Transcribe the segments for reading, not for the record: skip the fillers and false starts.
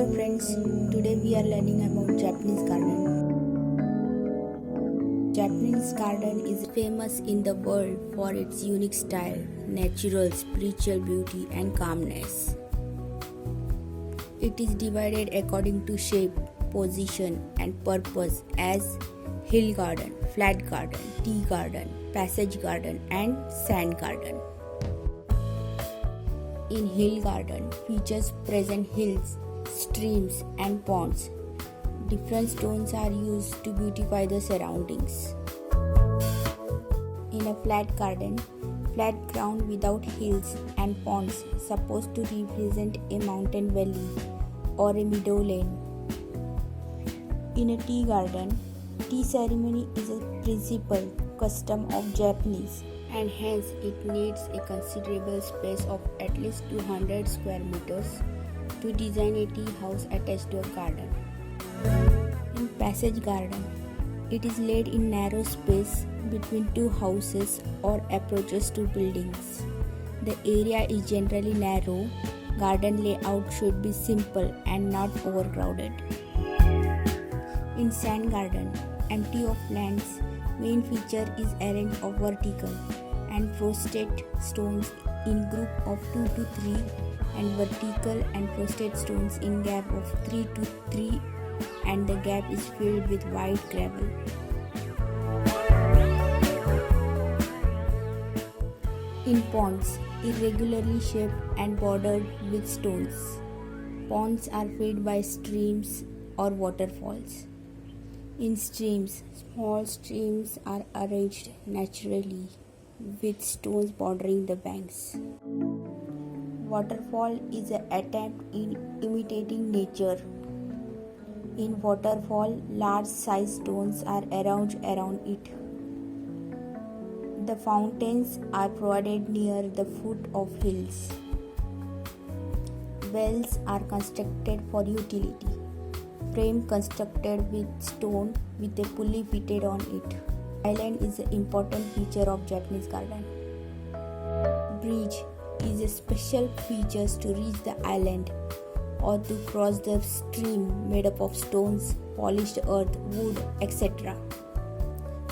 Hello friends, today we are learning about Japanese garden. Japanese garden is famous in the world for its unique style, natural, spiritual beauty and calmness. It is divided according to shape, position and purpose as hill garden, flat garden, tea garden, passage garden and sand garden. In hill garden, features present hills, streams and ponds. Different stones are used to beautify the surroundings. In a flat garden, flat ground without hills and ponds supposed to represent a mountain valley or a meadow lane. In a tea garden, tea ceremony is a principal custom of Japanese and hence it needs a considerable space of at least 200 square meters to design a tea house attached to a garden. In passage garden, it is laid in narrow space between two houses or approaches to buildings. The area is generally narrow. Garden layout should be simple and not overcrowded. In sand garden, empty of plants, main feature is arranged of vertical and frosted stones in group of 2 to 3 and vertical and frosted stones in gap of 3 to 3 and the gap is filled with white gravel. In ponds, irregularly shaped and bordered with stones. Ponds are fed by streams or waterfalls. In streams, small streams are arranged naturally with stones bordering the banks. Waterfall is an attempt in imitating nature. In waterfall, large size stones are arranged around it. The fountains are provided near the foot of hills. Wells are constructed for utility. Frame constructed with stone with a pulley fitted on it. Island is an important feature of Japanese garden. Bridge is a special feature to reach the island or to cross the stream made up of stones, polished earth, wood, etc.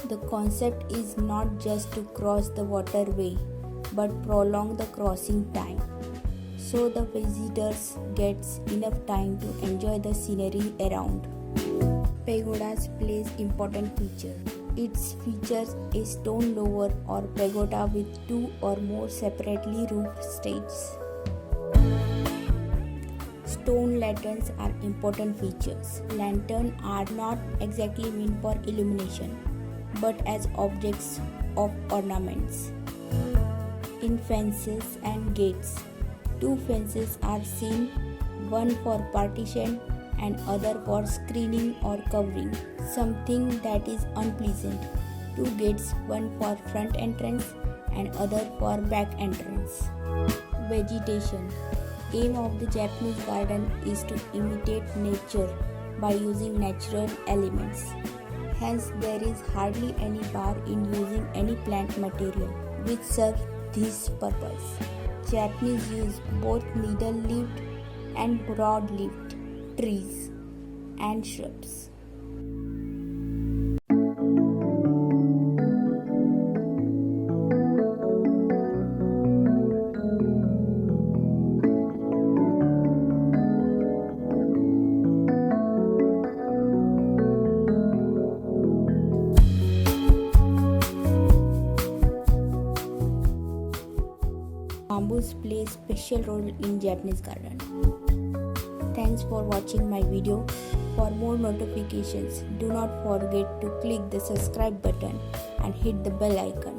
The concept is not just to cross the waterway but prolong the crossing time so the visitors gets enough time to enjoy the scenery around. Pagodas plays important feature. It features a stone lower or pagoda with 2 or more separately roofed stages. Stone lanterns are important features. Lanterns are not exactly meant for illumination, but as objects of ornaments. In fences and gates, 2 fences are seen, one for partition and other for screening or covering something that is unpleasant. 2 gates, one for front entrance and other for back entrance. Vegetation. Aim of the Japanese garden is to imitate nature by using natural elements. Hence, there is hardly any bar in using any plant material which serves this purpose. Japanese use both middle-leaved and broad-leaved trees and shrubs. Bamboos play a special role in Japanese garden. Thanks for watching my video. For more notifications, do not forget to click the subscribe button and hit the bell icon.